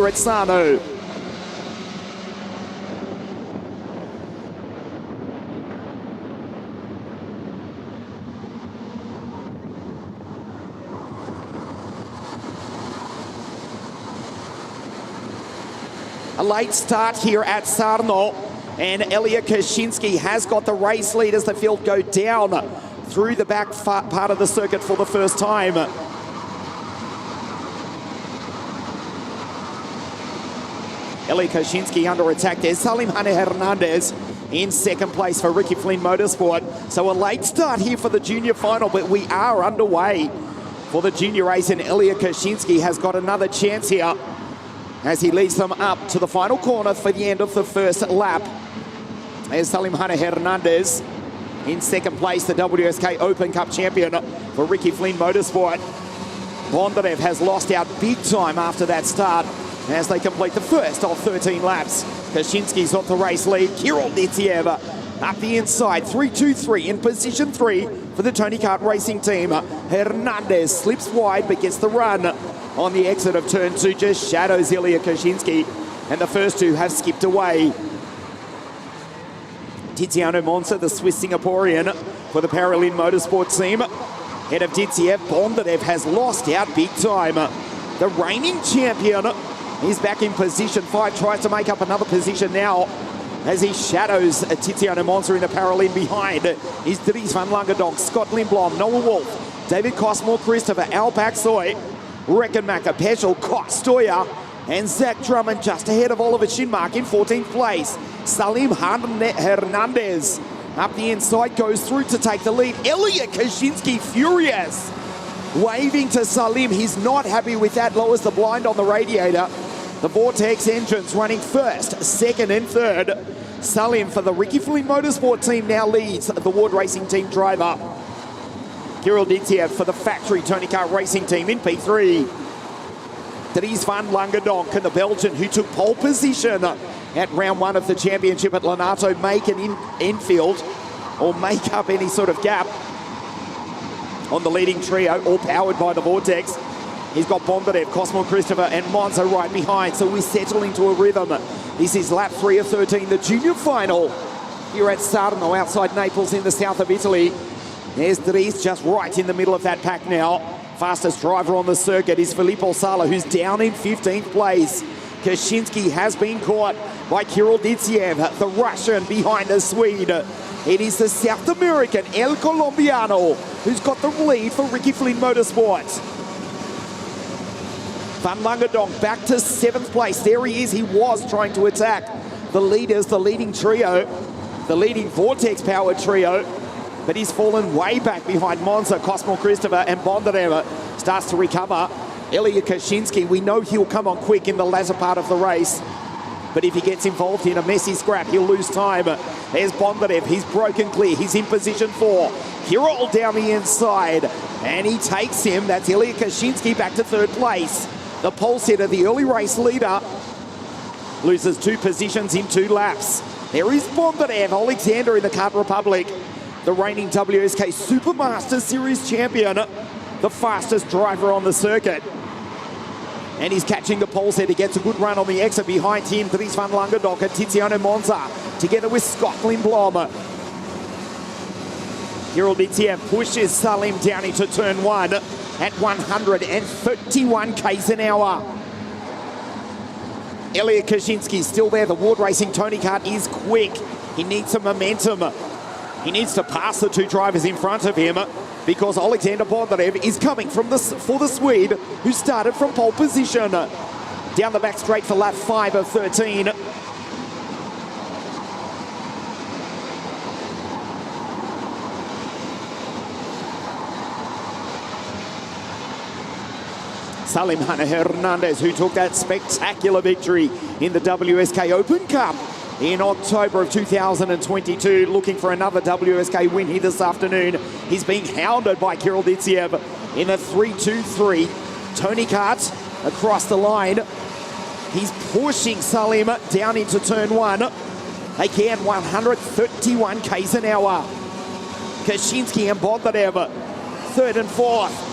at Sano. A late start here at Sarno, and Elia Kaczynski has got the race lead as the field go down through the back part of the circuit for the first time. Elia Kaczynski under attack. There's Salim Hernandez in second place for Ricky Flynn Motorsport. So a late start here for the junior final, but we are underway for the junior race, and Elia Kaczynski has got another chance here as he leads them up to the final corner for the end of the first lap. There's Salim Hernandez in second place, the WSK Open Cup champion for Ricky Flynn Motorsport. Bondarev has lost out big time after that start as they complete the first of 13 laps. Kaczynski's got the race lead. Kirill Detiev up the inside, 3-2-3 in position 3 for the Tony Kart Racing team. Hernandez slips wide but gets the run on the exit of turn 2, just shadows Elia Kaczynski, and the first two have skipped away. Tiziano Monza, the Swiss Singaporean for the Paralin Motorsport team. Head of Detiev, Bondarev has lost out big time. The reigning champion is back in position 5, tries to make up another position now as he shadows Tiziano Monza in the Paralin. Behind is Dries van Langendonk, Scott Lindblom, Noah Wolf, David Cosmore, Christopher, Al Paxoy, Reckenmacher, Peschel, Kostoya, and Zach Drummond just ahead of Oliver Schinmark in 14th place. Salim Hernandez up the inside, goes through to take the lead. Elia Kaczynski furious, waving to Salim. He's not happy with that, lowers the blind on the radiator. The Vortex engines running first, second and third. Salim for the Ricky Flynn Motorsport team now leads the Ward Racing team driver. Kirill Detiev for the factory Tony Kart Racing team in P3. Dries van Langendonk and the Belgian who took pole position at round 1 of the championship at Lonato make an infield or make up any sort of gap on the leading trio, all powered by the Vortex. He's got Bondarev, Cosmo Christopher and Monza right behind, so we settle into a rhythm. This is lap 3 of 13, the junior final here at Sarno outside Naples in the south of Italy. There's Dries just right in the middle of that pack now. Fastest driver on the circuit is Filippo Sala, who's down in 15th place. Kaczynski has been caught by Kirill Detiev, the Russian behind the Swede. It is the South American El Colombiano who's got the lead for Ricky Flynn Motorsport. Van Langendonk back to 7th place. There he is. He was trying to attack the leaders, the leading trio, the leading Vortex-powered trio. But he's fallen way back behind Monza, Cosmo Christopher, and Bondarev starts to recover. Elia Kaczynski, we know he'll come on quick in the latter part of the race. But if he gets involved in a messy scrap, he'll lose time. There's Bondarev, he's broken clear, he's in position 4. Kirill down the inside, and he takes him. That's Elia Kaczynski back to 3rd place. The pole sitter, the early race leader, loses 2 positions in 2 laps. There is Bondarev, Alexander in the Kart Republic, the reigning WSK Supermaster Series champion, the fastest driver on the circuit. And he's catching the pole set. He gets a good run on the exit. Behind him, Dries van Langendonk and Tiziano Monza, together with Scott Lindblom. Kirill Detiev pushes Salim down into turn 1 at 131 k's an hour. Elia Kaczynski still there. The Ward Racing Tony Kart is quick. He needs some momentum. He needs to pass the 2 drivers in front of him because Alexander Bondarev is coming for the Swede who started from pole position. Down the back straight for lap 5 of 13. Salim Hernandez, who took that spectacular victory in the WSK Open Cup in October of 2022, looking for another WSK win here this afternoon. He's being hounded by Kirill Detiev in a 3-2-3. Tony Kart across the line. He's pushing Salim down into turn 1. Again, 131 k's an hour. Kaczynski and Bondarev, 3rd and 4th.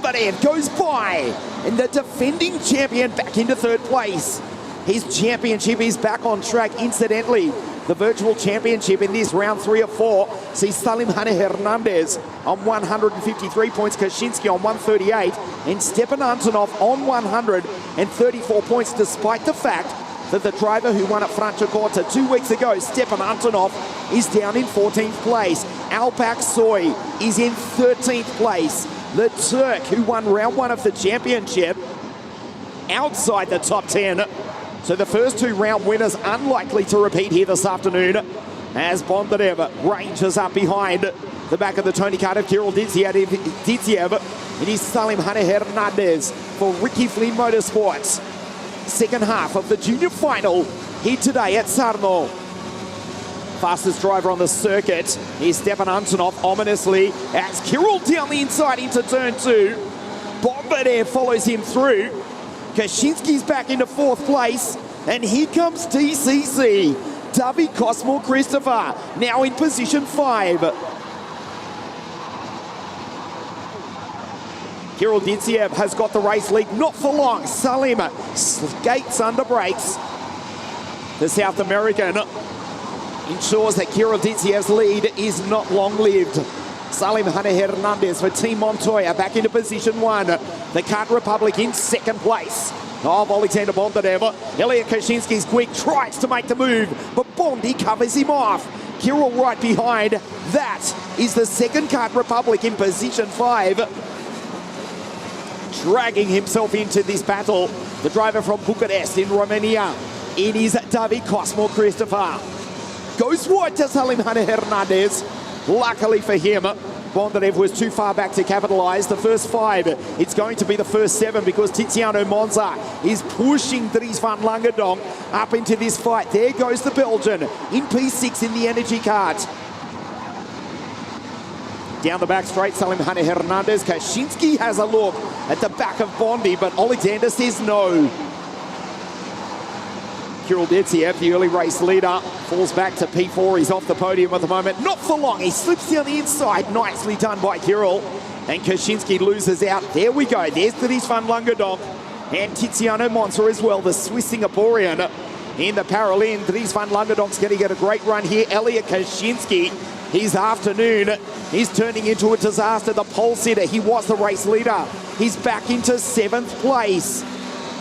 Bondarev goes by, and the defending champion back into third place. His championship is back on track. Incidentally, the virtual championship in this round 3 of 4 sees Salim Hane Hernandez on 153 points, Kaczynski on 138, and Stepan Antonov on 134 points, despite the fact that the driver who won at Franciacorta 2 weeks ago, Stepan Antonov, is down in 14th place. Alpak Soy is in 13th place. The Turk, who won round 1 of the championship, outside the top 10. So the first 2 round winners unlikely to repeat here this afternoon, as Bondarev ranges up behind the back of the Tony Carter, Kirill Ditsiev, and his Salim Hane Hernandez for Ricky Flynn Motorsports. Second half of the junior final here today at Sarno. Fastest driver on the circuit is Stepan Antonov, ominously, as Kirill down the inside into turn 2. Bondarev follows him through. Kaczynski's back into 4th place, and here comes DCC. David Cosmo Christopher now in position 5. Kirill Ditsiev has got the race lead, not for long. Salim skates under brakes. The South American ensures that Kirill Ditsiev's lead is not long-lived. Salim Hane Hernandez for Team Montoya back into position 1. The Kart Republic in 2nd place of Alexander Bondarev. Elliot Kaczynski's quick, tries to make the move, but Bondi covers him off. Kirill right behind. That is the 2nd Kart Republic in position 5. Dragging himself into this battle, the driver from Bucharest in Romania. It is David Cosmo Christopher. Goes wide to Salim Hane Hernandez. Luckily for him, Bondarev was too far back to capitalise. The first 5, it's going to be the first 7, because Tiziano Monza is pushing Dries van Langedonk up into this fight. There goes the Belgian in P6 in the energy cart. Down the back straight, Salim Hane Hernandez. Kaczynski has a look at the back of Bondi, but Alexander says no. Kirill Ditsiev, the early race leader, falls back to P4. He's off the podium at the moment. Not for long. He slips down the inside. Nicely done by Kirill. And Kaczynski loses out. There we go. There's Dries van Langedonk and Tiziano Monza as well, the Swiss Singaporean in the Paralympics. Dries van Langedonk's going to get a great run here. Elliot Kaczynski, his afternoon is turning into a disaster. The pole sitter, he was the race leader. He's back into 7th place.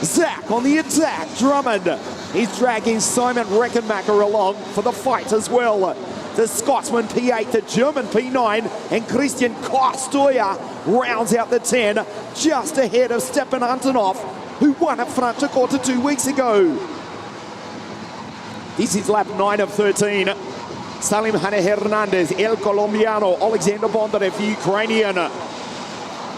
Zach on the attack. Drummond, he's dragging Simon Reckenmacher along for the fight as well. The Scotsman P8, the German P9, and Christian Kostoya rounds out the 10, just ahead of Stepan Antonov, who won at Franciacorta 2 weeks ago. This is lap 9 of 13. Salim Hane Hernandez, El Colombiano, Alexander Bondarev, the Ukrainian.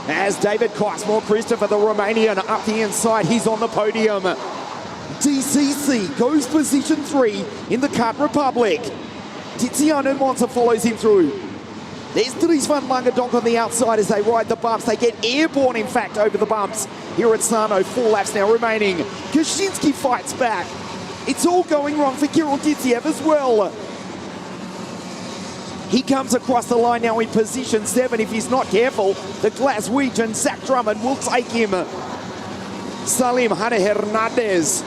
As David Cosmo Christopher, the Romanian, up the inside, he's on the podium. DCC goes position 3 in the Kart Republic. Tiziano Monza follows him through. There's Dries van Langedonk on the outside as they ride the bumps. They get airborne, in fact, over the bumps here at Sarno. 4 laps now remaining. Kaczynski fights back. It's all going wrong for Kirill Ditsiev as well. He comes across the line now in position 7. If he's not careful, the Glaswegian Zach Drummond will take him. Salim Hane Hernandez,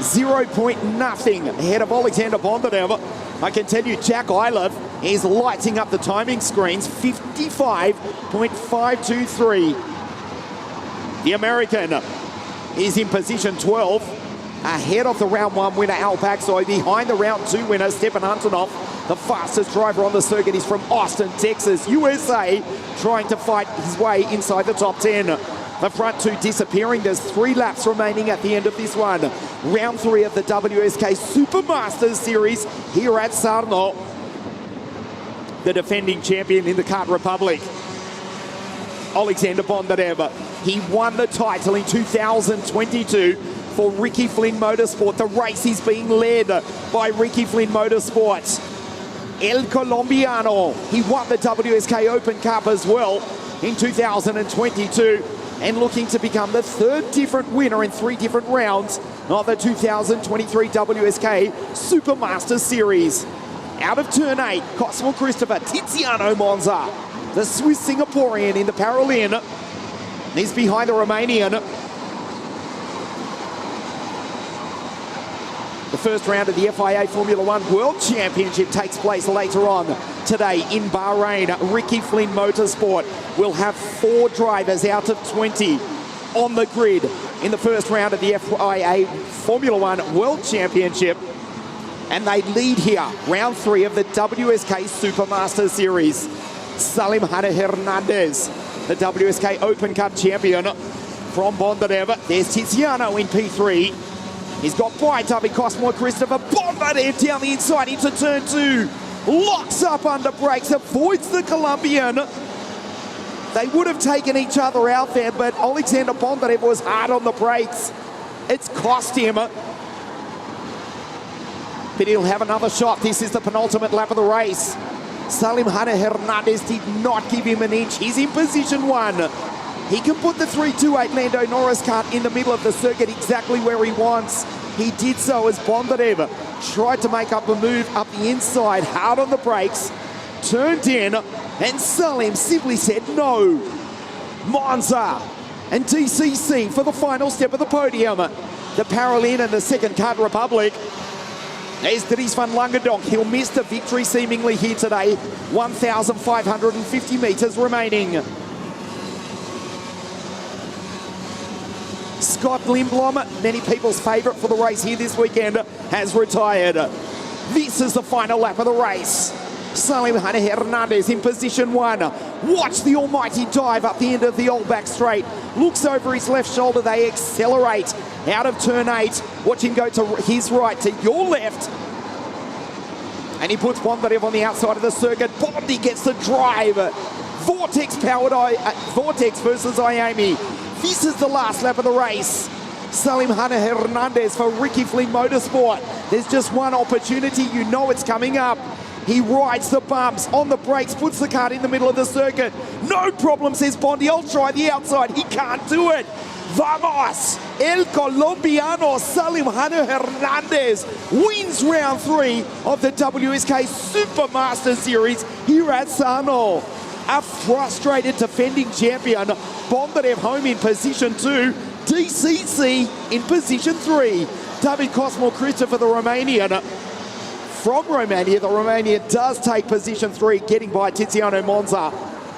0.0 ahead of Alexander Bondarev. I can tell you, Jack Ilov is lighting up the timing screens, 55.523. The American is in position 12, ahead of the round 1 winner, Al Paxoy, behind the round 2 winner, Stepan Antonov. The fastest driver on the circuit is from Austin, Texas, USA, trying to fight his way inside the top 10. The front 2 disappearing. There's 3 laps remaining at the end of this one. Round 3 of the WSK Supermasters Series here at Sarno. The defending champion in the Kart Republic, Alexander Bondarev. He won the title in 2022 for Ricky Flynn Motorsport. The race is being led by Ricky Flynn Motorsport. El Colombiano, he won the WSK Open Cup as well in 2022 and looking to become the 3rd different winner in 3 different rounds of the 2023 WSK Supermaster Series. Out of turn 8, Cosmo Christopher, Tiziano Monza. the Swiss Singaporean in the Paralympic. He's behind the Romanian. The first round of the FIA Formula One World Championship takes place later on today in Bahrain. Ricky Flynn Motorsport will have 4 drivers out of 20 on the grid in the first round of the FIA Formula One World Championship. And they lead here, round 3 of the WSK Supermaster Series. Salim Hana Hernandez, the WSK Open Cup champion from Bondarev. There's Tiziano in P3. He's got White up in Cosmo Christopher. Bondarev down the inside into turn 2. Locks up under brakes, avoids the Colombian. They would have taken each other out there, but Alexander Bondarev was hard on the brakes. It's cost him. But he'll have another shot. This is the penultimate lap of the race. Salim Hana Hernandez did not give him an inch. He's in position 1. He can put the 328 Lando Norris kart in the middle of the circuit exactly where he wants. He did so as Bondarev tried to make up a move up the inside, hard on the brakes, turned in, and Salim simply said no. Monza and DCC for the final step of the podium. The Paralympic and the second Card Republic. There's Dries van Langendonk. He'll miss the victory seemingly here today. 1,550 metres remaining. Scott Lindblom, many people's favourite for the race here this weekend, has retired. This is the final lap of the race. Salim Hana Hernandez in position 1. Watch the almighty dive up the end of the old back straight. Looks over his left shoulder. They accelerate out of turn 8. Watch him go to his right, to your left. And he puts Bondarev on the outside of the circuit. Bondi gets the drive. Vortex powered Vortex versus Miami. This is the last lap of the race. Salim Hana Hernandez for Ricky Flynn Motorsport. There's just one opportunity. You know it's coming up. He rides the bumps on the brakes, puts the kart in the middle of the circuit. No problem, says Bondi. I'll try the outside. He can't do it. Vamos! El Colombiano Salim Hana Hernandez wins round 3 of the WSK Supermaster Series here at Sano. A frustrated defending champion. Bondarev home in position 2. DCC in position 3. David Cosmo Christopher, the Romanian. From Romania, the Romania does take position 3, getting by Tiziano Monza.